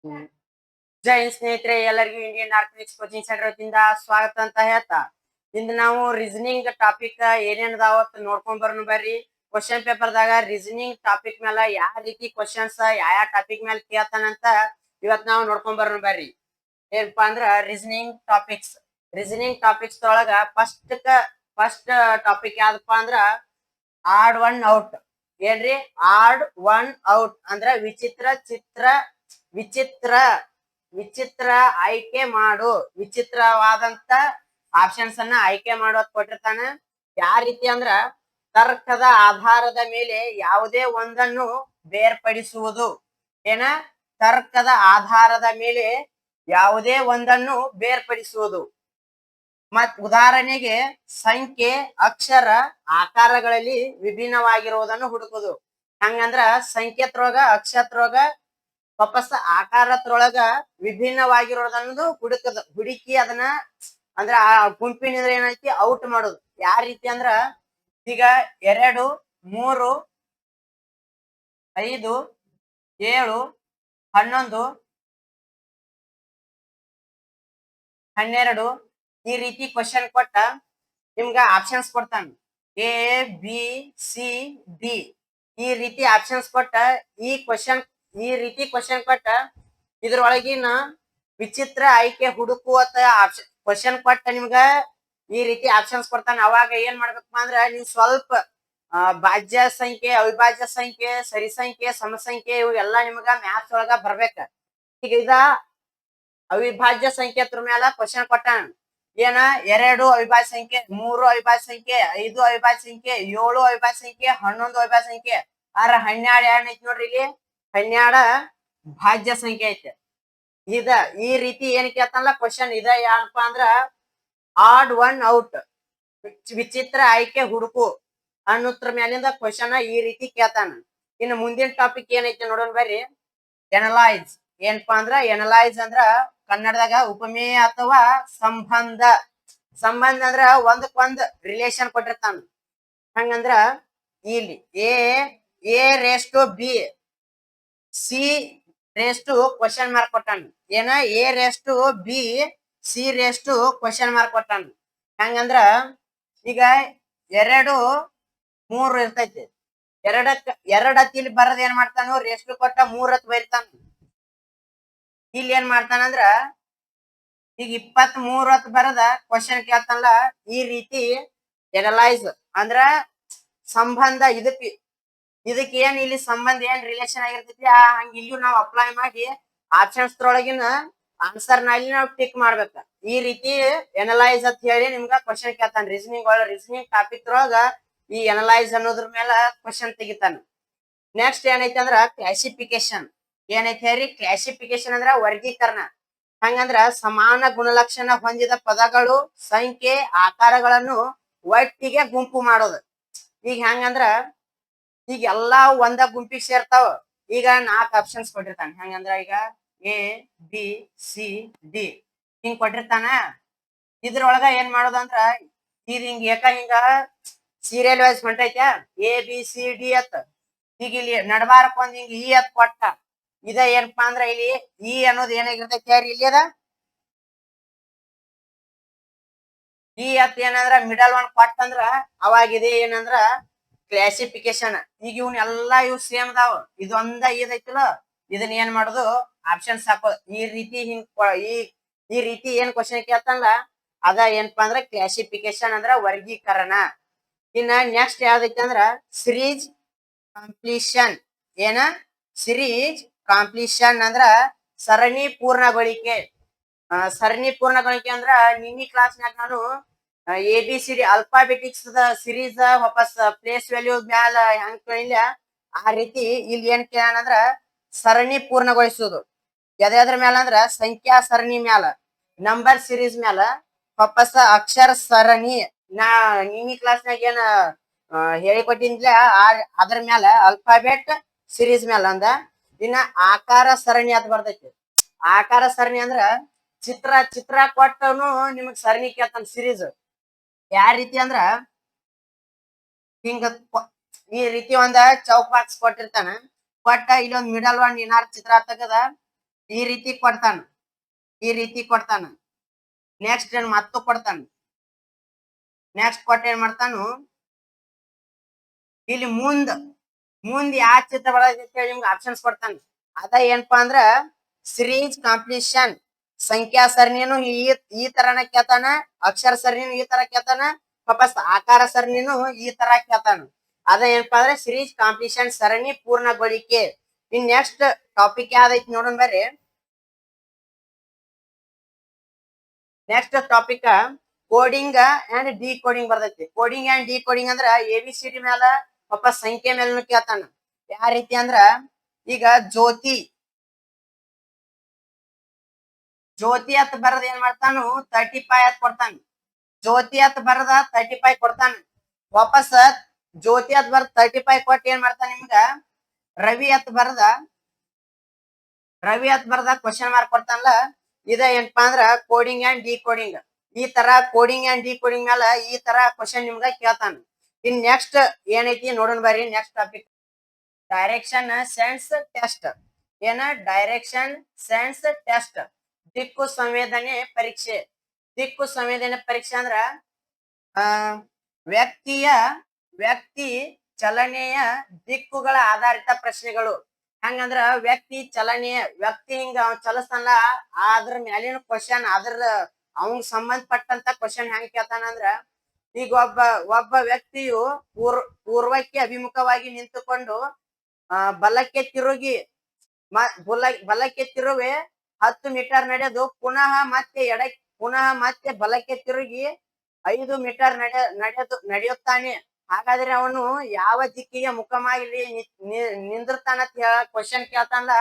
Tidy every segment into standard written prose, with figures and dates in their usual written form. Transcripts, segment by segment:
ಹ್ಮ್. ಜೈ ಹಿಂದ್ ಸ್ನೇಹಿತರೆ, ಎಲ್ಲರಿಗೂ Indian ಆರ್ಥಮೆಟಿಕ್ಸ್ coaching centre ವತಿಯಿಂದ ಸ್ವಾಗತ ಅಂತ ಹೇಳ್ತಾ, ಇಂದು ನಾವು ರೀಸನಿಂಗ್ ಟಾಪಿಕ್ ಏನೇನದಾವ ನೋಡ್ಕೊಂಡ್ ಬರೋಣ ಬರ್ರಿ. ಕ್ವಶನ್ ಪೇಪರ್ದಾಗ ರೀಸನಿಂಗ್ ಟಾಪಿಕ್ ಮೇಲೆ ಯಾವ ರೀತಿ ಕ್ವಶನ್ಸ್ ಯಾವ ಟಾಪಿಕ್ ಮೇಲೆ ಕೇಳ್ತಾನಂತ ಇವತ್ ನಾವು ನೋಡ್ಕೊಂಡ್ ಬರೋಣ ಬರ್ರಿ. ಏನಪ್ಪಾ ಅಂದ್ರ ರೀಸನಿಂಗ್ ಟಾಪಿಕ್ಸ್ ಒಳಗ ಫಸ್ಟ್ ಟಾಪಿಕ್ ಯಾವ್ದಪ್ಪ ಅಂದ್ರ ಆಡ್ ಒನ್ ಔಟ್. ಏನ್ರಿ? ಆಡ್ ಒನ್ ಔಟ್ ಅಂದ್ರ ವಿಚಿತ್ರ ವಿಚಿತ್ರ ಆಯ್ಕೆ ಮಾಡು. ವಿಚಿತ್ರವಾದಂತ ಆಪ್ಷನ್ಸ್ ಅನ್ನ ಆಯ್ಕೆ ಮಾಡೋದ್ ಕೊಟ್ಟಿರ್ತಾನೆ. ಯಾವ ರೀತಿ ಅಂದ್ರ ತರ್ಕದ ಆಧಾರದ ಮೇಲೆ ಯಾವುದೇ ಒಂದನ್ನು ಬೇರ್ಪಡಿಸುವುದು. ಏನ? ತರ್ಕದ ಆಧಾರದ ಮೇಲೆ ಯಾವುದೇ ಒಂದನ್ನು ಬೇರ್ಪಡಿಸುವುದು. ಮತ್ ಉದಾಹರಣೆಗೆ ಸಂಖ್ಯೆ, ಅಕ್ಷರ, ಆಕಾರಗಳಲ್ಲಿ ವಿಭಿನ್ನವಾಗಿರುವುದನ್ನು ಹುಡುಕುದು. ಹಂಗಂದ್ರ ಸಂಖ್ಯೆತ್ರೊಳಗ, ಅಕ್ಷರತ್ರೊಳಗ, ವಾಪಸ್ ಆಕಾರತ್ರೊಳಗ ವಿಭಿನ್ನವಾಗಿರೋದನ್ನೋದು ಹುಡುಕಿ ಅದನ್ನ ಅಂದ್ರ ಆ ಗುಂಪಿನಿಂದ ಏನೈತಿ ಔಟ್ ಮಾಡೋದು. ಯಾವ ರೀತಿ ಅಂದ್ರ ಈಗ 2, 3, 5, 7, 11, 12 ಈ ರೀತಿ ಕ್ವಶನ್ ಕೊಟ್ಟ ನಿಮ್ಗ ಆಪ್ಷನ್ಸ್ ಕೊಡ್ತಾನ. ಎ, ಬಿ, ಸಿ, ಡಿ ಈ ರೀತಿ ಆಪ್ಷನ್ಸ್ ಕೊಟ್ಟ ಈ ರೀತಿ ಕ್ವಶನ್ ಕೊಟ್ಟ ಇದ್ರೊಳಗಿನ ವಿಚಿತ್ರ ಆಯ್ಕೆ ಹುಡುಕುವತ್ತ ಕ್ವಶನ್ ಕೊಟ್ಟ ನಿಮ್ಗ ಈ ರೀತಿ ಆಪ್ಷನ್ಸ್ ಕೊಡ್ತಾನ. ಅವಾಗ ಏನ್ ಮಾಡ್ಬೇಕಪ್ಪ ಅಂದ್ರ ನೀವು ಸ್ವಲ್ಪ ಭಾಜ್ಯ ಸಂಖ್ಯೆ, ಅವಿಭಾಜ್ಯ ಸಂಖ್ಯೆ, ಸರಿ ಸಂಖ್ಯೆ, ಸಮ ಸಂಖ್ಯೆ ಇವೆಲ್ಲಾ ನಿಮ್ಗ ಮ್ಯಾಥ್ಸ್ ಒಳಗ ಬರ್ಬೇಕ. ಈಗ ಇದ ಅವಿಭಾಜ್ಯ ಸಂಖ್ಯೆ ಅದ್ರ ಮ್ಯಾಲ ಕ್ವಶನ್ ಕೊಟ್ಟಾನ. ಏನ? 2 ಅವಿಭಾಜ್ಯ ಸಂಖ್ಯೆ, 3 ಅವಿಭಾಜ್ಯ ಸಂಖ್ಯೆ, 5 ಅವಿಭಾಜ್ಯ ಸಂಖ್ಯೆ, 7 ಅವಿಭಾಜ್ಯ ಸಂಖ್ಯೆ, 11 ಅವಿಭಾಜ್ಯ ಸಂಖ್ಯೆ. 12 ಏನೈತಿ ನೋಡ್ರಿ ಇಲ್ಲಿ? 12 ಭಾಜ್ಯ ಸಂಖ್ಯೆ ಐತೆ. ಈ ರೀತಿ ಏನ್ ಕೇಳ್ತಾನಲ್ಲ ಕ್ವಶನ್ ಇದ ಏನಪ್ಪಾ ಅಂದ್ರ ಆಡ್ ಒನ್ ಔಟ್, ವಿಚಿತ್ರ ಆಯ್ಕೆ ಹುಡುಕು ಅನ್ನೋದ್ರ ಮ್ಯಾಲಿಂದ ಕ್ವಶನ್ ಈ ರೀತಿ ಕೇಳ್ತಾನ. ಇನ್ನು ಮುಂದಿನ ಟಾಪಿಕ್ ಏನೈತೆ ನೋಡೋಣ ಬರ್ರಿ. ಎನಲೈಸ್. ಏನಪ್ಪಾ ಅಂದ್ರ ಎನಲೈಸ್ ಅಂದ್ರ ಕನ್ನಡದಾಗ ಉಪಮೇಯ ಅಥವಾ ಸಂಬಂಧ. ಸಂಬಂಧ ಅಂದ್ರ ಒಂದಕ್ಕೊಂದ್ ರಿಲೇಶನ್ ಕೊಟ್ಟಿರ್ತಾನ. ಹಂಗಂದ್ರ ಇಲ್ಲಿ A raise to B, C raise to question mark ಕೊಟ್ಟಾನ. ಏನ? A raise to B, C raise to question mark ಕೊಟ್ಟಾನ. ಹಂಗಂದ್ರ ಈಗ 2, 3 ಇರ್ತೈತಿ. ಎರಡತ್ ಇಲ್ಲಿ ಬರದ್ ಏನ್ ಮಾಡ್ತಾನು? ರೇಸ್ ಟು ಕೊಟ್ಟ 3 ಹತ್ ಬರಿತಾನ. ಇಲ್ಲಿ ಏನ್ ಮಾಡ್ತಾನಂದ್ರ ಈಗ 23 ಹತ್ ಬರದ ಕ್ವಶನ್ ಕೇಳ್ತಾನಲ್ಲ. ಈ ರೀತಿ ಎನಲೈಸ್ ಅಂದ್ರ ಸಂಬಂಧ, ಇದಕ್ ಏನ್ ಇಲ್ಲಿ ಸಂಬಂಧ ಏನ್ ರಿಲೇಶನ್ ಆಗಿರ್ತೈತಿ ಹಂಗ ಇಲ್ಲೂ ನಾವು ಅಪ್ಲೈ ಮಾಡಿ ಆಪ್ಷನ್ಸ್ ಒಳಗಿನ ಆನ್ಸರ್ ನಲ್ಲಿ ನಾವು ಟಿಕ್ ಮಾಡ್ಬೇಕ. ಈ ರೀತಿ ಎನಲೈಸ್ ಅಂತ ಹೇಳಿ ನಿಮ್ಗ ಕ್ವಶನ್ ಕೇಳ್ತಾನ. ರೀಸನಿಂಗ್ ಟಾಪಿಕ್ ಒಳಗ ಈ ಎನಲೈಸ್ ಅನ್ನೋದ್ರ ಮೇಲೆ ಕ್ವಶನ್ ತೆಗಿತಾನ. ನೆಕ್ಸ್ಟ್ ಏನೈತಿ ಅಂದ್ರ ಕ್ಲಾಸಿಫಿಕೇಶನ್. ಏನೈತಿ ಹೇಳಿ? ಕ್ಲಾಸಿಫಿಕೇಶನ್ ಅಂದ್ರ ವರ್ಗೀಕರಣ. ಹಂಗಂದ್ರ ಸಮಾನ ಗುಣಲಕ್ಷಣ ಹೊಂದಿದ ಪದಗಳು, ಸಂಖ್ಯೆ, ಆಕಾರಗಳನ್ನು ಒಟ್ಟಿಗೆ ಗುಂಪು ಮಾಡೋದು. ಈಗ ಹೆಂಗಂದ್ರ ಈಗ ಎಲ್ಲಾ ಒಂದ ಗುಂಪಿಗೆ ಸೇರ್ತಾವ. ಈಗ 4 ಆಪ್ಷನ್ಸ್ ಕೊಟ್ಟಿರ್ತಾನ. ಹೆಂಗಂದ್ರ ಈಗ ಎ, ಬಿ, ಸಿ, ಡಿ ಹಿಂಗ್ ಕೊಟ್ಟಿರ್ತಾನ. ಇದ್ರೊಳಗ ಏನ್ ಮಾಡೋದಂದ್ರ ಇದು ಹಿಂಗ ಸೀರಿಯಲ್ ವೈಸ್ ಹೊಂಟೈತ್ಯಾ, ಎ ಬಿ ಸಿ ಡಿ ಅತ್. ಈಗ ಇಲ್ಲಿ ನಡಬಾರಕ್ ಒಂದ್ ಹಿಂಗ ಇ ಅತ್ ಕೊಟ್ಟ. ಇದ ಏನಪ್ಪಾ ಅಂದ್ರ ಇಲ್ಲಿ ಇ ಅನ್ನೋದು ಏನಾಗಿರ್ತೈತಿ ಇಲ್ಲಿ ಅದ ಇ ಅತ್ ಏನಂದ್ರ ಮಿಡಲ್ ಒನ್ ಕೊಟ್ಟ ಅಂದ್ರ ಅವಾಗ ಇದೆ ಏನಂದ್ರ ಕ್ಲಾಸಿಫಿಕೇಶನ್. ಈಗ ಇವ್ ಸೇಮ್ ಅದಾವ. ಇದೊಂದ ಇದೈತಿಲ್ಲ, ಇದನ್ನ ಏನ್ ಮಾಡೋದು? ಆಪ್ಷನ್ಸ್ ಹಾಕೋದು. ಈ ರೀತಿ ಏನ್ ಕ್ವಶನ್ ಕೇಳ್ತಾನಲ್ಲ ಅದ ಏನಪ್ಪಾ ಅಂದ್ರ ಕ್ಲಾಸಿಫಿಕೇಶನ್ ಅಂದ್ರ ವರ್ಗೀಕರಣ. ಇನ್ನ ನೆಕ್ಸ್ಟ್ ಯಾವ್ದೈತಿ ಅಂದ್ರ ಸಿರೀಸ್ ಕಾಂಪ್ಲೀಷನ್. ಏನ? ಸಿರೀಸ್ ಕಾಂಪ್ಲೀಷನ್ ಅಂದ್ರ ಸರಣಿ ಪೂರ್ಣಗೊಳಿಕೆ. ಸರಣಿ ಪೂರ್ಣಗೊಳಿಕೆ ಅಂದ್ರ ನಿನ್ನೆ ಕ್ಲಾಸ್ನಾಗ ನಾನು ABCD ಅಲ್ಫಾಬೆಟಿಕ್ಸ್ ಸಿರೀಸ್ ವಾಪಸ್ ಪ್ಲೇಸ್ ವ್ಯಾಲ್ಯೂ ಮ್ಯಾಲ ಹೆಂಗ್ ಕೇಳಿಲ್ಲ ಆ ರೀತಿ ಇಲ್ಲಿ ಏನ್ ಕೇಳಂದ್ರ ಸರಣಿ ಪೂರ್ಣಗೊಳಿಸುದು. ಎದ್ರ ಮ್ಯಾಲ ಅಂದ್ರ ಸಂಖ್ಯಾ ಸರಣಿ ಮ್ಯಾಲ, ನಂಬರ್ ಸಿರೀಸ್ ಮ್ಯಾಲ, ವಾಪಸ್ ಅಕ್ಷರ ಸರಣಿ ನಾ ನಿನ್ನೆ ಕ್ಲಾಸ್ನಾಗ ಏನ ಹೇಳಿಕೊಟ್ಟಿನ್ಲ ಅದ್ರ ಮ್ಯಾಲ ಅಲ್ಫಾಬೆಟ್ ಸಿರೀಸ್ ಮ್ಯಾಲ ಅಂದ. ಇನ್ನ ಆಕಾರ ಸರಣಿ ಅಂತ ಬರ್ತೈತಿ. ಆಕಾರ ಸರಣಿ ಅಂದ್ರ ಚಿತ್ರ ಕೊಟ್ಟನು ನಿಮಗ್ ಸರಣಿ ಕೇಳ್ತಾನ ಸಿರೀಸ್. ಯಾವ ರೀತಿ ಅಂದ್ರ ಹಿಂಗ ಈ ರೀತಿ ಒಂದ ಚೌಕ್ ಬಾಕ್ಸ್ ಕೊಟ್ಟಿರ್ತಾನ. ಕೊಟ್ಟ ಇಲ್ಲೊಂದ್ ಮಿಡಲ್ ಒನ್ ಏನಾರ ಚಿತ್ರ ತೆಗದ ಈ ರೀತಿ ಕೊಡ್ತಾನ, ಈ ರೀತಿ ಕೊಡ್ತಾನ. ನೆಕ್ಸ್ಟ್ ಏನ್ ಮತ್ತು ಕೊಡ್ತಾನ. ನೆಕ್ಸ್ಟ್ ಕೊಟ್ಟ ಏನ್ ಮಾಡ್ತಾನು, ಇಲ್ಲಿ ಮುಂದ್ ಯಾವ ಚಿತ್ರ ಬಳಗೈತಿ ನಿಮ್ಗೆ ಆಪ್ಷನ್ಸ್ ಕೊಡ್ತಾನ. ಅದ ಏನಪ್ಪಾ ಅಂದ್ರ ಸಿರೀಸ್ ಕಾಂಪಿಟೇಷನ್ ಸಂಖ್ಯಾ ಸರಣಿನು ಈ ತರನ ಕೇಳ್ತಾನ, ಅಕ್ಷರ ಸರಣಿನು ಈ ತರ ಕೇಳ್ತಾನ, ವಾಪಸ್ ಆಕಾರ ಸರಣಿನು ಈ ತರ ಕೇಳ್ತಾನ. ಅದ ಏನಪ್ಪಾ ಅಂದ್ರೆ ಸಿರೀಸ್ ಕಾಂಪಿಟೇಷನ್ ಸರಣಿ ಪೂರ್ಣಗೊಳಿಕೆ. ಇನ್ ನೆಕ್ಸ್ಟ್ ಟಾಪಿಕ್ ಯಾವ್ದೈತಿ ನೋಡೋಣ ಬರ್ರಿ. Next topic coding and D coding ಬರ್ತೈತಿ. ಕೋಡಿಂಗ್ ಅಂಡ್ ಡಿ ಕೋಡಿಂಗ್ ಅಂದ್ರ ABCD ಮ್ಯಾಲ ವಾಪಸ್ ಸಂಖ್ಯೆ ಮೇಲೆ ಕೇಳ್ತಾನ. ಯಾವ ರೀತಿ ಅಂದ್ರ ಈಗ ಜ್ಯೋತಿ ಅಂತ ಬರದ ಏನ್ ಮಾಡ್ತಾನು 35 ಅಂತ ಕೊಡ್ತಾನ. ಜ್ಯೋತಿ ಅಂತ ಬರದ 35 ಕೊಡ್ತಾನ. ವಾಪಸ್ ಜ್ಯೋತಿ ಅಂತ ಬರದ 35 ಕೊಟ್ಟು ಏನ್ ಮಾಡ್ತಾನ ನಿಮ್ಗ ರವಿ ಅಂತ ಬರದ ಕ್ವಶನ್ ಮಾರ್ಕ್ ಕೊಡ್ತಾನಲ್ಲ. ಇದ ಏನಪ್ಪಾ ಅಂದ್ರ ಕೋಡಿಂಗ್ ಅಂಡ್ ಡಿ ಕೋಡಿಂಗ್. ಈ ತರ ಕೋಡಿಂಗ್ ಅಂಡ್ ಡಿ ಕೋಡಿಂಗ್ ಮ್ಯಾಲ ಈ ತರ ಕ್ವಶನ್ ನಿಮ್ಗ ಕೇಳ್ತಾನ. ಇನ್ ನೆಕ್ಸ್ಟ್ ಏನೈತಿ ನೋಡೋಣ ಬರ್ರಿ. Next topic direction sense test. ಏನ ಡೈರೆಕ್ಷನ್ ಸೆನ್ಸ್ ಟೆಸ್ಟ್, ದಿಕ್ಕು ಸಂವೇದನೆ ಪರೀಕ್ಷೆ. ದಿಕ್ಕು ಸಂವೇದನೆ ಪರೀಕ್ಷೆ ಅಂದ್ರ ವ್ಯಕ್ತಿ ಚಲನೆಯ ದಿಕ್ಕುಗಳ ಆಧಾರಿತ ಪ್ರಶ್ನೆಗಳು. ಹಂಗಂದ್ರ ವ್ಯಕ್ತಿ ಹಿಂಗ ಚಲಸ್ತಾನಲ್ಲ, ಅದ್ರ ಮ್ಯಾಲಿನ ಕ್ವಶನ್ ಅದ್ರ ಅವ್ನ್ ಸಂಬಂಧಪಟ್ಟಂತ ಕ್ವಶನ್ ಹೆಂಗ್ ಕೇಳ್ತಾನ ಅಂದ್ರ, ಈಗ ಒಬ್ಬ ವ್ಯಕ್ತಿಯು ಪೂರ್ವಕ್ಕೆ ಅಭಿಮುಖವಾಗಿ ನಿಂತುಕೊಂಡು ಬಲಕ್ಕೆ ತಿರುಗಿ ಬಲಕ್ಕೆ ತಿರುವಿ 10 ಮೀಟರ್ ನಡೆದು ಪುನಃ ಮತ್ತೆ ಬಲಕ್ಕೆ ತಿರುಗಿ 5 ಮೀಟರ್ ನಡೆಯುತ್ತಾನೆ. ಹಾಗಾದ್ರೆ ಅವನು ಯಾವ ದಿಕ್ಕಿಗೆ ಮುಖವಾಗಿ ನಿಂದಿರ್ತಾನ ಕ್ವಶನ್ ಕೇಳ್ತಾನಲ್ಲ,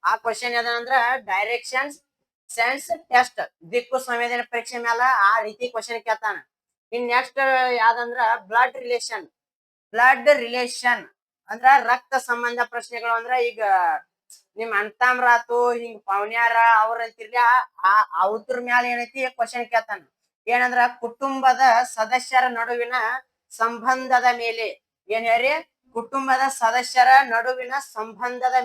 ಆ ಕ್ವಶನ್ ಯಾವ್ದಂದ್ರ ಡೈರೆಕ್ಷನ್ ಸೆನ್ಸ್ ಟೆಸ್ಟ್, ದಿಕ್ಕು ಸಂವೇದನೆ ಪರೀಕ್ಷೆ ಮ್ಯಾಲ ಆ ರೀತಿ ಕ್ವಶನ್ ಕೇಳ್ತಾನ. ಇನ್ ನೆಕ್ಸ್ಟ್ ಯಾವ್ದಂದ್ರ ಬ್ಲಡ್ ರಿಲೇಷನ್ ಅಂದ್ರ ರಕ್ತ ಸಂಬಂಧ ಪ್ರಶ್ನೆಗಳು. ಅಂದ್ರ ಈಗ ನಿಮ್ ಅಣ್ತಮ್ರ ಆತು, ಹಿಂಗ್ ಪವನ್ಯಾರ ಅವ್ರ ಅಂತಿರ್ಲಿ, ಅವ್ರ ಮ್ಯಾಲ ಏನೈತಿ ಕ್ವಶನ್ ಕೇಳ್ತಾನ. ಏನಂದ್ರ ಕುಟುಂಬದ ಸದಸ್ಯರ ನಡುವಿನ ಸಂಬಂಧದ ಮೇಲೆ. ಏನ್ ಹೇಳ್ರಿ, ಕುಟುಂಬದ ಸದಸ್ಯರ ನಡುವಿನ ಸಂಬಂಧದ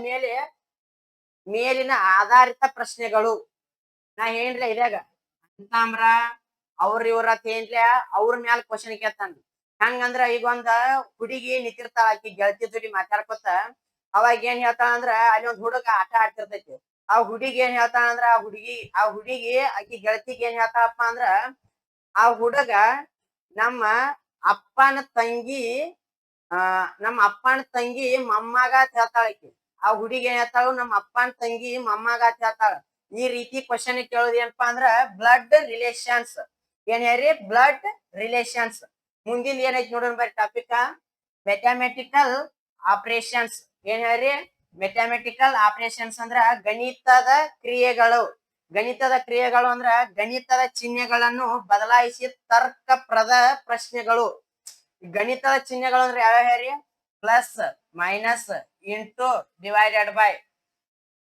ಮೇಲಿನ ಆಧಾರಿತ ಪ್ರಶ್ನೆಗಳು. ನಾ ಏನ್ಲ ಇದಾಗ ಅಣ್ತಮ್ರ ಇವ್ರ ಏನ್ಲ ಅವ್ರ ಮ್ಯಾಲ ಕ್ವಶನ್ ಕೇಳ್ತಾನ. ಹಂಗಂದ್ರ ಈಗ ಒಂದ ಹುಡುಗಿ ನಿಂತಿರ್ತಾಳ, ಆಕಿ ಗೆಳತಿ ಜೋಡಿ ಮಾತಾಡ್ಕೊತ. ಅವಾಗ ಏನ್ ಹೇಳ್ತಾಳ ಅಂದ್ರ ಅಲ್ಲಿ ಒಂದ್ ಹುಡುಗ ಆಟ ಆಡ್ತಿರ್ತೈತಿ. ಆ ಹುಡುಗಿ ಏನ್ ಹೇಳ್ತಾಳ ಅಂದ್ರ ಆ ಹುಡುಗಿ ಆಕಿ ಗೆಳತಿಗೆ ಏನ್ ಹೇಳ್ತಾಳಪ್ಪ ಅಂದ್ರ, ಆ ಹುಡುಗ ನಮ್ಮ ಅಪ್ಪನ ತಂಗಿ ಮೊಮ್ಮಗ ಅಂತ ಹೇಳ್ತಾಳ ಆಕಿ. ಆ ಹುಡುಗಿ ಏನ್ ಹೇಳ್ತಾಳು, ನಮ್ಮ ಅಪ್ಪನ ತಂಗಿ ಮೊಮ್ಮಗ ಅಂತ ಹೇಳ್ತಾಳ. ಈ ರೀತಿ ಕ್ವಶನ್ ಕೇಳೋದು ಏನಪ್ಪಾ ಅಂದ್ರ ಬ್ಲಡ್ ರಿಲೇಷನ್ಸ್. ಏನ್ ಹೇಳ್ರಿ, ಬ್ಲಡ್ ರಿಲೇಷನ್ಸ್. ಮುಂದಿನ ಏನೈತಿ ನೋಡೋಣ ಬರ್ರಿ ಟಾಪಿಕ್ ಮ್ಯಾಥಮೆಟಿಕಲ್ ಆಪರೇಷನ್ಸ್. ಏನ್ ಹೇಳ್ರಿ, ಮ್ಯಾಥಮೆಟಿಕಲ್ ಆಪರೇಷನ್ಸ್ ಅಂದ್ರ ಗಣಿತದ ಕ್ರಿಯೆಗಳು ಅಂದ್ರ ಗಣಿತದ ಚಿಹ್ನೆಗಳನ್ನು ಬದಲಾಯಿಸಿ ತರ್ಕಪ್ರದ ಪ್ರಶ್ನೆಗಳು. ಗಣಿತದ ಚಿಹ್ನೆಗಳು ಅಂದ್ರೆ ಯಾವ ಹೇಳ್ರಿ, plus minus into divided by.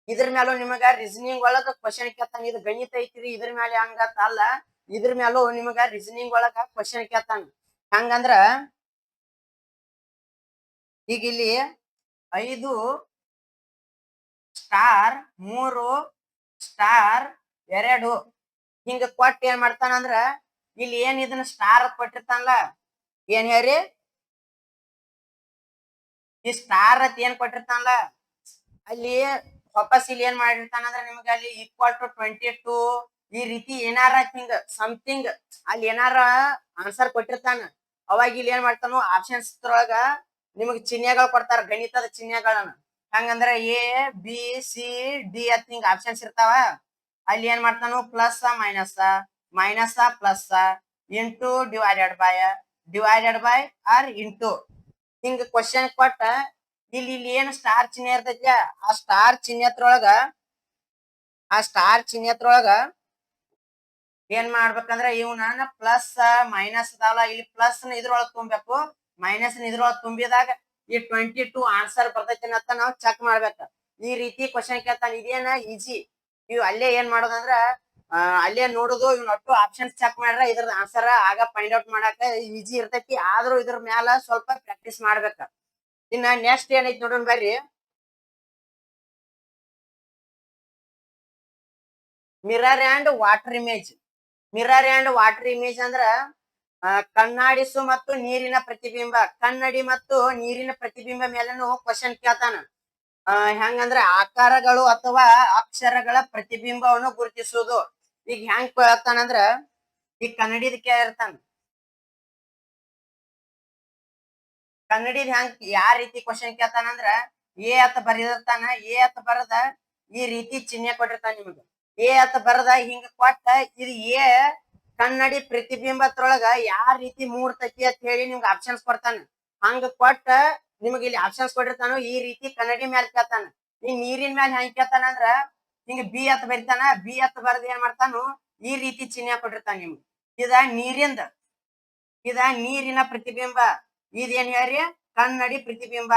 ಇದ್ರ ಮ್ಯಾಲೂ ನಿಮಗ ರೀಸನಿಂಗ್ ಒಳಗ ಕ್ವಶನ್ ಕೇಳ್ತಾನ. ಇದು ಗಣಿತ ಐತಿರಿ, ಇದ್ರ ಮ್ಯಾಲ ಹಂಗತ್ತ ಅಲ್ಲ, ಇದ್ರ ಮ್ಯಾಲೂ ನಿಮಗ ರೀಸನಿಂಗ್ ಒಳಗ ಕ್ವಶನ್ ಕೇಳ್ತಾನ. ಹಂಗಂದ್ರ ಈಗ ಇಲ್ಲಿ 5 ಸ್ಟಾರ್ 3 ಸ್ಟಾರ್ 2 ಹಿಂಗ ಕೊಟ್ಟು ಏನ್ ಮಾಡ್ತಾನಂದ್ರ, ಇಲ್ಲಿ ಏನ್ ಇದನ್ನ ಸ್ಟಾರ್ ಕೊಟ್ಟಿರ್ತಾನಲ್ಲ, ಏನ್ ಹೇಳ್ರಿ, ಈ ಸ್ಟಾರ್ ಅಂತ ಏನ್ ಕೊಟ್ಟಿರ್ತಾನಲ್ಲ, ಅಲ್ಲಿ ವಾಪಸ್ ಇಲ್ಲಿ ಏನ್ ಮಾಡಿರ್ತಾನಂದ್ರ ನಿಮ್ಗ ಅಲ್ಲಿ ಈಕ್ವಲ್ ಟು 22 ಈ ರೀತಿ ಏನಾರ ಹಿಂಗ ಸಮಥಿಂಗ್ ಅಲ್ಲಿ ಏನಾರ ಆನ್ಸರ್ ಕೊಟ್ಟಿರ್ತಾನ. ಅವಾಗ ಇಲ್ಲಿ ಏನ್ ಮಾಡ್ತಾನು ಆಪ್ಷನ್ಸ್ ಒಳಗ ನಿಮಗ್ ಚಿಹ್ನೆಗಳು ಕೊಡ್ತಾರ, ಗಣಿತದ ಚಿಹ್ನೆಗಳನ್ನ. ಹಂಗಂದ್ರ ABCD ಅಂತ ಹಿಂಗ ಆಪ್ಷನ್ಸ್ ಇರ್ತಾವ. ಅಲ್ಲಿ ಏನ್ ಮಾಡ್ತಾನು plus minus plus into divided by or into ಹಿಂಗ ಕ್ವಶನ್ ಕೊಟ್ಟ ಇಲ್ಲಿ ಏನ್ ಸ್ಟಾರ್ ಚಿಹ್ನೆ ಇರ್ತೈತಿ, ಆ ಸ್ಟಾರ್ ಚಿಹ್ನೆತ್ರೊಳಗ ಏನ್ ಮಾಡ್ಬೇಕಂದ್ರ ಇವನ ಪ್ಲಸ್ ಮೈನಸ್ ಅದಾವಲ್ಲ, ಇಲ್ಲಿ ಪ್ಲಸ್ ಇದ್ರೊಳಗ ತುಂಬೇಕು, ಮೈನಸ್ ಇದ್ರೊಳಗ ತುಂಬಿದಾಗ ಈ 22 ಆನ್ಸರ್ ಬರ್ತೈತಿ ಅಂತ ನಾವು ಚೆಕ್ ಮಾಡ್ಬೇಕ. ಈ ರೀತಿ ಕ್ವಶನ್ ಕೇಳ್ತಾನ. ಇದೇನ ಈಜಿ. ಇವ್ ಅಲ್ಲೇ ಏನ್ ಮಾಡೋದಂದ್ರ ಅಲ್ಲೇ ನೋಡುದು, ಇವ್ನ ಒಟ್ಟು ಆಪ್ಷನ್ಸ್ ಚೆಕ್ ಮಾಡ್ರ ಇದ್ರ ಆನ್ಸರ್ ಆಗ ಫೈಂಡ್ ಔಟ್ ಮಾಡಾಕ ಈಜಿ ಇರ್ತೈತಿ. ಆದ್ರೂ ಇದ್ರ ಮ್ಯಾಲ ಸ್ವಲ್ಪ ಪ್ರಾಕ್ಟೀಸ್ ಮಾಡ್ಬೇಕ. ಇನ್ನ ನೆಕ್ಸ್ಟ್ ಏನೈತಿ ನೋಡೋಣ ಬರ್ರಿ. Mirror and water image. Mirror and water image ಅಂದ್ರ ಕಣ್ಣಾಡಿಸು ಮತ್ತು ನೀರಿನ ಪ್ರತಿಬಿಂಬ. ಕನ್ನಡಿ ಮತ್ತು ನೀರಿನ ಪ್ರತಿಬಿಂಬ ಮೇಲೂ ಕ್ವಶನ್ ಕೇಳ್ತಾನ. ಹೆಂಗಂದ್ರ ಆಕಾರಗಳು ಅಥವಾ ಅಕ್ಷರಗಳ ಪ್ರತಿಬಿಂಬವನ್ನು ಗುರುತಿಸುವುದು. ಈಗ ಹೆಂಗ್ ಕೇಳ್ತಾನಂದ್ರ ಈಗ ಕನ್ನಡಿದ ಕೇಳಿರ್ತಾನ. ಕನ್ನಡಿದ ಹೆಂಗ್ ಯಾವ ರೀತಿ ಕ್ವಶನ್ ಕೇಳ್ತಾನಂದ್ರ ಎ ಅಂತ ಬರೆದಿರ್ತಾನ. ಎ ಅಂತ ಬರದ ಈ ರೀತಿ ಚಿಹ್ನೆ ಕೊಟ್ಟಿರ್ತಾನ ನಿಮ್ಗೆ. ಎ ಅಂತ ಬರದ ಹಿಂಗ ಕೊಟ್ಟ ಇದು ಎ ಕನ್ನಡಿ ಪ್ರತಿಬಿಂಬತ್ರೊಳಗ ಯಾವ ರೀತಿ ಮೂಡ್ತೈತಿ ಅಂತ ಹೇಳಿ ನಿಮ್ಗೆ ಆಪ್ಷನ್ಸ್ ಕೊಡ್ತಾನ. ಹಂಗ ಕೊಟ್ಟ ನಿಮ್ಗೆ ಇಲ್ಲಿ ಆಪ್ಷನ್ಸ್ ಕೊಟ್ಟಿರ್ತಾನ. ಈ ರೀತಿ ಕನ್ನಡಿ ಮ್ಯಾಲ ಕೇಳ್ತಾನ. ಈ ನೀರಿನ ಮ್ಯಾಲ ಹೆಂಗ್ ಕೇಳ್ತಾನ ಅಂದ್ರ ಹಿಂಗ ಬಿ ಅಂತ ಬರಿತಾನ. ಬಿ ಅಂತ ಬರದ್ ಏನ್ ಮಾಡ್ತಾನು ಈ ರೀತಿ ಚಿಹ್ನೆ ಕೊಟ್ಟಿರ್ತಾನ ನಿಮ್ಗೆ. ಇದ ನೀರಿಂದ, ಇದ ನೀರಿನ ಪ್ರತಿಬಿಂಬ. ಇದೇನ್ ಹೇಳ್ರಿ ಕನ್ನಡಿ ಪ್ರತಿಬಿಂಬ.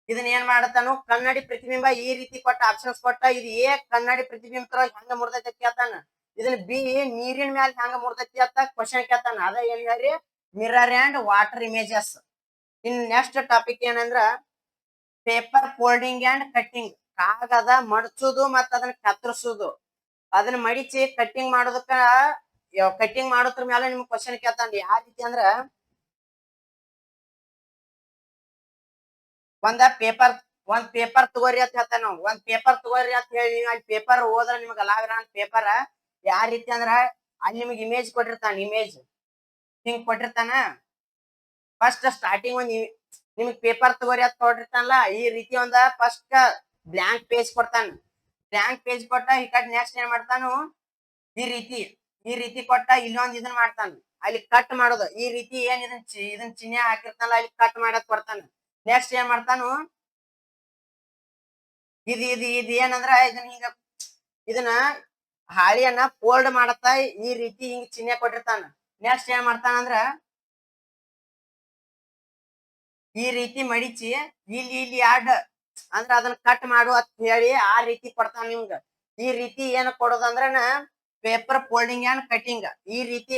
ಇದನ್ನ ಏನ್ ಮಾಡತಾನು ಕನ್ನಡಿ ಪ್ರತಿಬಿಂಬ ಈ ರೀತಿ ಕೊಟ್ಟ ಆಪ್ಷನ್ಸ್ ಕೊಟ್ಟ ಇದು ಎ ಕನ್ನಡಿ ಪ್ರತಿಬಿಂಬ ಹೆಂಗ ಮುರ್ದೈತಿ ಕೇಳ್ತಾನ. ಇದನ್ನ ಬಿ ನೀರಿನ ಮ್ಯಾಲ ಹೆಂಗ ಮುರ್ದೈತಿ ಅಂತ ಕ್ವಶನ್ ಕೇಳ್ತಾನ. ಅದ ಏನ್ ಹೇಳ್ರಿ mirror and water images. In next topic ಏನಂದ್ರ ಪೇಪರ್ ಫೋಲ್ಡಿಂಗ್ ಅಂಡ್ ಕಟ್ಟಿಂಗ್. ಕಾಗದ ಮಡಚುದು ಮತ್ತ ಅದನ್ನ ಕತ್ತರಿಸುದು. ಅದನ್ನ ಮಡಿಚಿ ಕಟ್ಟಿಂಗ್ ಮಾಡೋದಕ್ಕ ಕಟ್ಟಿಂಗ್ ಮಾಡೋದ್ರ ಮೇಲೆ ನಿಮ್ಗೆ ಕ್ವಶನ್ ಕೇಳ್ತಾನ. ಯಾವ ರೀತಿ ಅಂದ್ರ ಒಂದ್ ಪೇಪರ್ ತಗೋರಿ ಅಂತ ಹೇಳ್ತಾನ ನಾವು. ಒಂದ್ ಪೇಪರ್ ತಗೋರಿ ಅಂತ ಹೇಳಿ ಅಲ್ಲಿ ಪೇಪರ್ ಹೋದ್ರ ನಿಮ್ಗೆ ಅಲಾಗ್ರ ಅಂತ ಪೇಪರ್ ಯಾವ ರೀತಿ ಅಂದ್ರ ಅಲ್ಲಿ ನಿಮ್ಗೆ ಇಮೇಜ್ ಕೊಟ್ಟಿರ್ತಾನ. ಇಮೇಜ್ ಹಿಂಗ್ ಕೊಟ್ಟಿರ್ತಾನ. ಫಸ್ಟ್ ಸ್ಟಾರ್ಟಿಂಗ್ ಒಂದ್ ನಿಮ್ಗೆ ಪೇಪರ್ ತಗೋರಿ ಅಂತ ಕೊಟ್ಟಿರ್ತಾನಲ್ಲ ಈ ರೀತಿ ಒಂದ ಫಸ್ಟ್ ಬ್ಲಾಂಕ್ ಪೇಜ್ ಕೊಡ್ತಾನ. ಬ್ಲಾಂಕ್ ಪೇಜ್ ಕೊಟ್ಟ ಈ ಕಡೆ ನೆಕ್ಸ್ಟ್ ಏನ್ ಮಾಡ್ತಾನು ಈ ರೀತಿ ಕೊಟ್ಟ ಇಲ್ಲೊಂದ್ ಇದನ್ ಮಾಡ್ತಾನ. ಅಲ್ಲಿ ಕಟ್ ಮಾಡೋದು ಈ ರೀತಿ ಏನ್ ಇದನ್ ಚಿಹ್ನೆ ಹಾಕಿರ್ತಾನಲ್ಲ ಅಲ್ಲಿ ಕಟ್ ಮಾಡಕ್ ಕೊಡ್ತಾನ. ನೆಕ್ಸ್ಟ್ ಏನ್ ಮಾಡ್ತಾನು ಇದು ಏನಂದ್ರ ಇದನ್ನ ಹಾಳಿಯನ್ನ ಫೋಲ್ಡ್ ಮಾಡತ್ತ ಈ ರೀತಿ ಹಿಂಗ್ ಚಿಹ್ನೆ ಕೊಟ್ಟಿರ್ತಾನ. ನೆಕ್ಸ್ಟ್ ಏನ್ ಮಾಡ್ತಾನಂದ್ರ ಈ ರೀತಿ ಮಡಿಚಿ ಇಲ್ಲಿ ಅಡ್ಡ ಅಂದ್ರ ಅದನ್ನ ಕಟ್ ಮಾಡು ಅಂತ ಹೇಳಿ ಆ ರೀತಿ ಕೊಡ್ತಾನ ನಿಮ್ಗ. ಈ ರೀತಿ ಏನ್ ಕೊಡೋದಂದ್ರನ ಪೇಪರ್ ಫೋಲ್ಡಿಂಗ್ ಅಂಡ್ ಕಟಿಂಗ್. ಈ ರೀತಿ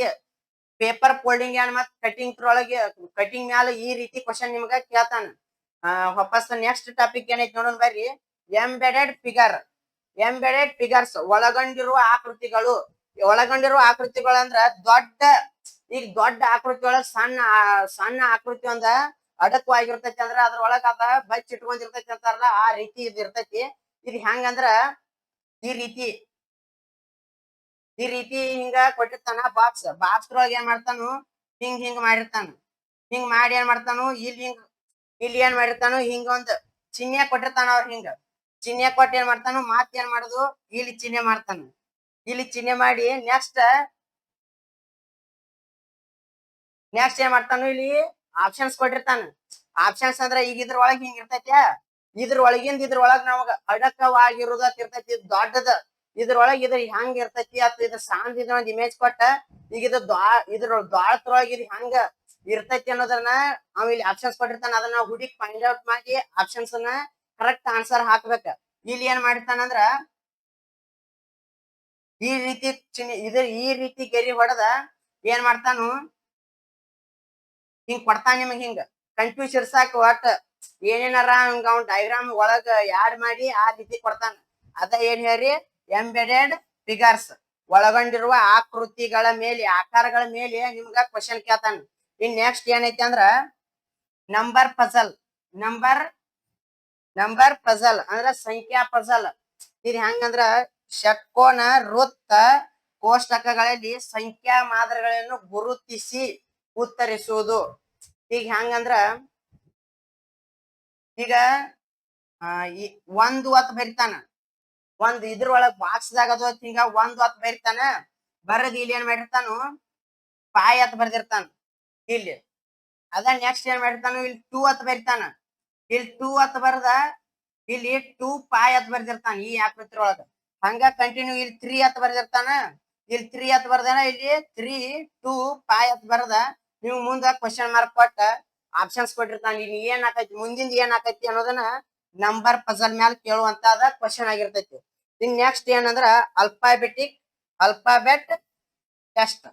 ಪೇಪರ್ ಫೋಲ್ಡಿಂಗ್ ಅಂಡ್ ಮತ್ ಕಟಿಂಗ್ ಮ್ಯಾಲ ಈ ರೀತಿ ಕ್ವಶನ್ ನಿಮ್ಗ ಕೇಳ್ತಾನ. ವಾಪಸ್ ನೆಕ್ಸ್ಟ್ ಟಾಪಿಕ್ ಏನೈತಿ ನೋಡೋಣ ಬರ್ರಿ. ಎಂಬೆಡೆಡ್ ಫಿಗರ್ಸ್ ಒಳಗೊಂಡಿರುವ ಆಕೃತಿಗಳು. ಒಳಗೊಂಡಿರುವ ಆಕೃತಿಗಳು ಅಂದ್ರ ದೊಡ್ಡ ಆಕೃತಿ ಒಳಗ ಸಣ್ಣ ಆಕೃತಿ ಒಂದ ಅಡಕವಾಗಿರ್ತೈತಿ ಅಂದ್ರ ಅದ್ರೊಳಗ ಅದ ಬಚ್ ಇಟ್ಕೊಂಡಿರ್ತೈತಿ ಅಂತಾರಲ್ಲ ಆ ರೀತಿ ಇದ್ ಇರ್ತೈತಿ. ಇದು ಹೆಂಗಂದ್ರ ಈ ರೀತಿ ಹಿಂಗ ಕೊಟ್ಟಿರ್ತಾನ. ಬಾಕ್ಸ್ ಒಳಗ ಏನ್ ಮಾಡ್ತಾನು ಹಿಂಗ್ ಮಾಡಿರ್ತಾನ. ಹಿಂಗ್ ಮಾಡಿ ಏನ್ ಮಾಡ್ತಾನು ಇಲ್ಲಿ ಏನ್ ಮಾಡಿರ್ತಾನು ಹಿಂಗ ಒಂದ್ ಚಿಹ್ನೆ ಕೊಟ್ಟಿರ್ತಾನ. ಅವ್ರ ಹಿಂಗ ಚಿಹ್ನೆ ಕೊಟ್ಟು ಏನ್ ಮಾಡ್ತಾನು ಮಾತ್ ಏನ್ ಮಾಡುದು ಇಲ್ಲಿ ಚಿಹ್ನೆ ಮಾಡ್ತಾನ. ಇಲ್ಲಿ ಚಿಹ್ನೆ ಮಾಡಿ ನೆಕ್ಸ್ಟ್ ಏನ್ ಮಾಡ್ತಾನು ಇಲ್ಲಿ ಆಪ್ಷನ್ಸ್ ಕೊಟ್ಟಿರ್ತಾನ. ಆಪ್ಷನ್ಸ್ ಅಂದ್ರ ಈಗ ಇದ್ರೊಳಗ ಹಿಂಗ ಇರ್ತೈತಿ. ಇದ್ರೊಳಗ ನಮಗ ಅಡಕವಾಗಿರುದ ಇರ್ತೈತಿ ದೊಡ್ಡದ. ಇದ್ರೊಳಗ ಹೆಂಗ್ ಇರ್ತೈತಿ ಅತ್ ಇದ್ರ ಸಾಂದ್ ಒಂದ್ ಇಮೇಜ್ ಕೊಟ್ಟ ಈಗ ಇದ್ರ ದ್ವಾಳತ್ರೊಳಗ ಇದು ಹೆಂಗ ಇರ್ತೈತಿ ಅನ್ನೋದನ್ನ ಅವ್ ಇಲ್ಲಿ ಆಪ್ಷನ್ಸ್ ಕೊಟ್ಟಿರ್ತಾನ. ಅದನ್ನ ಹುಡುಕಿ ಫೈಂಡ್ ಔಟ್ ಮಾಡಿ ಆಪ್ಷನ್ಸ್ ಅನ್ನ ಕರೆಕ್ಟ್ ಆನ್ಸರ್ ಹಾಕ್ಬೇಕ. ಇಲ್ಲಿ ಏನ್ ಮಾಡಿರ್ತಾನಂದ್ರ ಈ ರೀತಿ ಗೆರಿ ಹೊಡೆದ ಏನ್ ಮಾಡ್ತಾನು ಹಿಂಗ್ ಕೊಡ್ತಾನ ನಿಮಗ್. ಹಿಂಗ ಕನ್ಫ್ಯೂಸ್ ಇರ್ಸಾಕ ಒಟ್ಟ ಏನೇನಾರ ಹಂಗ ಅವ್ನ ಡೈಗ್ರಾಮ್ ಒಳಗ ಯಾಡ್ ಮಾಡಿ ಆ ರೀತಿ ಕೊಡ್ತಾನ. ಅದ ಏನ್ ಹೇಳ್ರಿ ಎಂಬೆಡೆಡ್ ಫಿಗರ್ಸ್ ಒಳಗೊಂಡಿರುವ ಆಕಾರಗಳ ಮೇಲೆ ನಿಮ್ಗ ಕ್ವಶನ್ ಕೇಳ್ತಾನ. ಇನ್ ನೆಕ್ಸ್ಟ್ ಏನೈತಿ ಅಂದ್ರ ನಂಬರ್ ಪಜಲ್ ಅಂದ್ರ ಸಂಖ್ಯಾ ಪಜಲ್. ಇದು ಹೆಂಗಂದ್ರ ಷಟ್ಕೋನ ವೃತ್ತ ಕೋಷ್ಟಕಗಳಲ್ಲಿ ಸಂಖ್ಯಾ ಮಾದರಿಗಳನ್ನು ಗುರುತಿಸಿ ಉತ್ತರಿಸುವುದು. ಈಗ ಹೆಂಗಂದ್ರ ಈಗ ಒಂದು ಹೊತ್ತು ಬರಿತಾನ. ಒಂದ್ ಇದ್ರೊಳಗ್ ಬಾಕ್ಸ್ದಾಗ ಅದು ಹಿಂಗ ಒಂದ್ ಹೊತ್ತು ಬರಿತಾನ. ಬರದ್ ಇಲ್ಲಿ ಏನ್ ಮಾಡಿರ್ತಾನು ಪಾಯ್ ಅಂತ ಬರ್ದಿರ್ತಾನ ಇಲ್ಲಿ. ಅದ ನೆಕ್ಸ್ಟ್ ಏನ್ ಮಾಡಿರ್ತಾನು ಇಲ್ಲಿ 2 ಅಂತ ಬರಿತಾನ. ಇಲ್ಲಿ 2 ಅಂತ ಬರದ ಇಲ್ಲಿ 2 ಪಾಯ್ ಅಂತ ಬರ್ದಿರ್ತಾನ ಈ ಆಕೃತಿ ಒಳಗ. ಹಂಗ ಕಂಟಿನ್ಯೂ ಇಲ್ಲಿ 3 ಅಂತ ಬರ್ದಿರ್ತಾನ. ಇಲ್ಲಿ 3 ಅಂತ ಬರ್ದಾನ. ಇಲ್ಲಿ 3 2 ಪಾಯ್ ಅಂತ ಬರದ ನೀವು ಮುಂದ ಕ್ವಶನ್ ಮಾರ್ಕ್ ಕೊಟ್ಟ ಆಪ್ಷನ್ಸ್ ಕೊಟ್ಟಿರ್ತಾನ. ಇಲ್ಲಿ ಏನ್ ಆಕೈತಿ ಮುಂದಿಂದ ಏನ್ ಆಕೈತಿ ಅನ್ನೋದನ್ನ ನಂಬರ್ ಪಜಲ್ ಮ್ಯಾಲ ಕೇಳುವಂತಾದ ಕ್ವಶನ್ ಆಗಿರ್ತೈತಿ. ಇನ್ ನೆಕ್ಸ್ಟ್ ಏನಂದ್ರ ಅಲ್ಫಾಬೆಟ್ ಟೆಸ್ಟ್.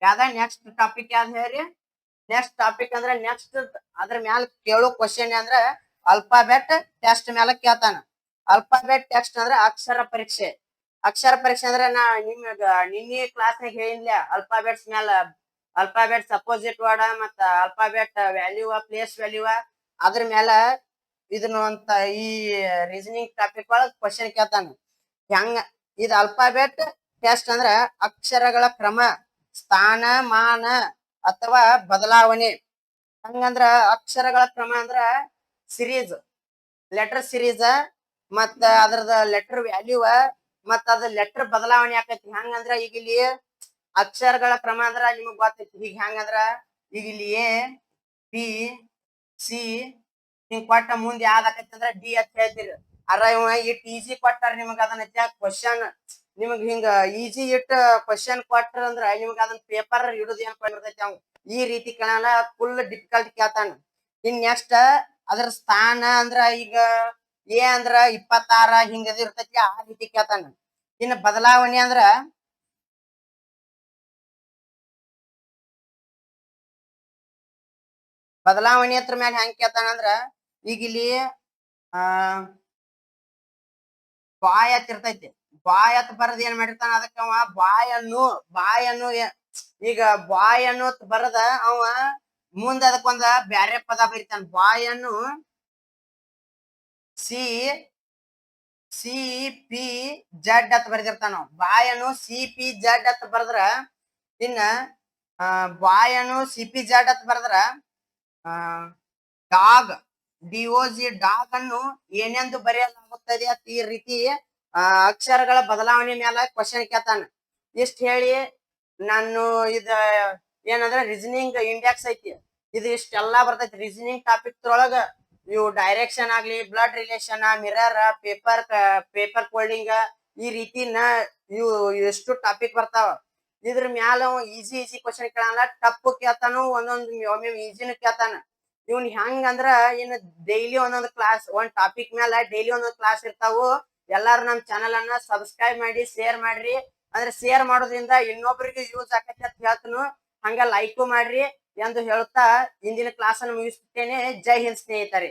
ಯಾವ್ದ ನೆಕ್ಸ್ಟ್ ಟಾಪಿಕ್ ಯಾವ್ದು ಹೇಳ್ರಿ. ನೆಕ್ಸ್ಟ್ ಟಾಪಿಕ್ ಅಂದ್ರ ನೆಕ್ಸ್ಟ್ ಅದ್ರ ಮ್ಯಾಲ ಕೇಳೋ ಕ್ವಶನ್ ಅಂದ್ರ ಅಲ್ಫಾಬೆಟ್ ಟೆಸ್ಟ್ ಮ್ಯಾಲ ಕೇಳ್ತಾನ. ಅಲ್ಫಾಬೆಟ್ ಟೆಸ್ಟ್ ಅಂದ್ರ ಅಕ್ಷರ ಪರೀಕ್ಷೆ. ಅಕ್ಷರ ಪರೀಕ್ಷೆ ಅಂದ್ರೆ ನಾ ನಿಮ್ಗ ನಿನ್ನೆ ಕ್ಲಾಸ್ನಾಗ ಹೇಳಿನ್ಲ ಅಲ್ಫಾಬೆಟ್ಸ್ ಮ್ಯಾಲ ಅಲ್ಫಾಬೆಟ್ಸ್ ಅಪೋಸಿಟ್ ವರ್ಡ್ ಮತ್ತ ಅಲ್ಫಾಬೆಟ್ ವ್ಯಾಲ್ಯೂ ಪ್ಲೇಸ್ ವ್ಯಾಲ್ಯೂ ಅದ್ರ ಮ್ಯಾಲ ಇದನ್ನು ಅಂತ ಈ ರೀಸನಿಂಗ್ ಟಾಪಿಕ್ ಒಳಗ್ ಕ್ವಶನ್ ಕೇಳ್ತಾನ ಹೆಂಗ ಇದು ಅಲ್ಫಾಬೆಟ್ ಟೆಸ್ಟ್ ಅಂದ್ರ ಅಕ್ಷರಗಳ ಕ್ರಮ ಸ್ಥಾನಮಾನ ಅಥವಾ ಬದಲಾವಣೆ ಹಂಗಂದ್ರ ಅಕ್ಷರಗಳ ಕ್ರಮ ಅಂದ್ರ ಸಿರೀಸ್ ಲೆಟರ್ ಸಿರೀಸ್ ಮತ್ತ ಅದ್ರದ ಲೆಟರ್ ವ್ಯಾಲ್ಯೂ ಮತ್ತ ಅದ ಲೆಟರ್ ಬದಲಾವಣೆ ಆಕೈತಿ ಹೆಂಗಂದ್ರ ಈಗ ಇಲ್ಲಿ ಅಕ್ಷರಗಳ ಕ್ರಮ ಅಂದ್ರ ನಿಮಗ್ ಗೊತ್ತೈತಿ ಈಗ ಹೆಂಗಂದ್ರ ಈಗ ಇಲ್ಲಿ ಎ ಬಿ ಸಿ ಹಿಂಗ್ ಕೊಟ್ಟ ಮುಂದ್ ಯಾವ್ದ್ ಆಕೈತಿ ಅಂದ್ರ ಡಿ ಅಂತ ಹೇಳ್ತೀರಿ ಅರ ಇವ ಇಟ್ ಈಸಿ ಕೊಟ್ಟಾರ ನಿಮಗ ಅದನ್ನ ಕ್ವಶನ್ ನಿಮಗ್ ಹಿಂಗ ಈಸಿ ಇಟ್ ಕ್ವಶನ್ ಕೊಟ್ರ ಅಂದ್ರ ನಿಮಗ ಅದನ್ನ ಪೇಪರ್ ಇಡುದು ಏನ್ ಇರ್ತೈತಿ ಅವ್ ಈ ರೀತಿ ಕೇಳಲ್ಲ ಫುಲ್ ಡಿಫಿಕಲ್ಟ್ ಕೇಳ್ತಾನ ಇನ್ ನೆಕ್ಸ್ಟ್ ಅದ್ರ ಸ್ಥಾನ ಅಂದ್ರ ಈಗ ಎ ಅಂದ್ರ 26 ಹಿಂಗದ ಇರ್ತೈತಿ ಆ ರೀತಿ ಕೇಳ್ತಾನ ಇನ್ನ ಬದಲಾವಣೆ ಅಂದ್ರ ಬದಲಾವಣೆ ಹತ್ರ ಮ್ಯಾಲ ಹೆಂಗ್ ಕೇಳ್ತಾನ ಅಂದ್ರ ಈಗ ಇಲ್ಲಿ ಆ ಬಾಯ್ ಅಂತ ಇರ್ತೈತಿ ಬಾಯ್ ಅಂತ ಬರದ್ ಏನ್ ಮಾಡಿರ್ತಾನ ಅದಕ್ಕ ಅವ ಬಾಯನ್ನು ಈಗ ಬಾಯ್ ಅನ್ನು ಬರದ ಅವ ಮುಂದ ಅದಕ್ಕೊಂದ ಬ್ಯಾರೆ ಪದ ಬರಿತಾನ ಬಾಯನ್ನು ಸಿ ಸಿ ಪಿ ಜಡ್ ಅಂತ ಬರೆದಿರ್ತಾನ ಬಾಯನ್ನು ಸಿ ಪಿ ಜಡ್ ಅಂತ ಬರದ್ರ ಇನ್ನ ಬಾಯನ್ನು ಸಿ ಪಿ ಜಡ್ ಅಂತ ಬರದ್ರ ಡಾಗ್ ಡಿಒಜಿ ಡಾಗ್ ಅನ್ನು ಏನೆಂದು ಬರೆಯಲಾಗುತ್ತದೆ ಅಂತ ಈ ರೀತಿ ಅಕ್ಷರಗಳ ಬದಲಾವಣೆ ಮೇಲೆ ಕ್ವಶನ್ ಕೇಳ್ತಾನ ಇಷ್ಟ ಹೇಳಿ ನಾನು ಇದ ಏನಂದ್ರ ರೀಸನಿಂಗ್ ಇಂಡೆಕ್ಸ್ ಐತಿ ಇದು ಇಷ್ಟೆಲ್ಲಾ ಬರ್ತೈತಿ ರೀಸನಿಂಗ್ ಟಾಪಿಕ್ ಒಳಗ ಇವು ಡೈರೆಕ್ಷನ್ ಆಗ್ಲಿ blood relation mirror paper folding ಈ ರೀತಿನ ಇವು ಎಷ್ಟು ಟಾಪಿಕ್ ಬರ್ತಾವ ಇದ್ರ ಮ್ಯಾಲ ಈಸಿ ಕ್ವಶನ್ ಕೇಳಲ್ಲ ಟಫ್ ಕೇಳ್ತಾನು ಒಮ್ಮೆ ಈಸಿನ ಕೇಳ್ತಾನ ಇವ್ನ್ ಹೆಂಗ ಅಂದ್ರ ಇನ್ ಡೈಲಿ ಒಂದೊಂದು ಕ್ಲಾಸ್ ಒಂದ್ ಟಾಪಿಕ್ ಮ್ಯಾಲ ಡೈಲಿ ಒಂದೊಂದು ಕ್ಲಾಸ್ ಇರ್ತಾವು ಎಲ್ಲಾರು ನಮ್ ಚಾನೆಲ್ ಅನ್ನ ಸಬ್ಸ್ಕ್ರೈಬ್ ಮಾಡಿ ಶೇರ್ ಮಾಡ್ರಿ ಅಂದ್ರೆ ಶೇರ್ ಮಾಡೋದ್ರಿಂದ ಇನ್ನೊಬ್ರಿಗೆ ಯೂಸ್ ಆಕೈತಿ ಅಂತ ಹೇಳ್ತನು ಹಂಗ ಲೈಕ್ ಮಾಡ್ರಿ ಎಂದು ಹೇಳ್ತಾ ಇಂದಿನ ಕ್ಲಾಸ್ ಅನ್ನು ಮುಗಿಸ್ತೇನೆ ಜೈ ಹಿಂದ್ ಸ್ನೇಹಿತರೆ.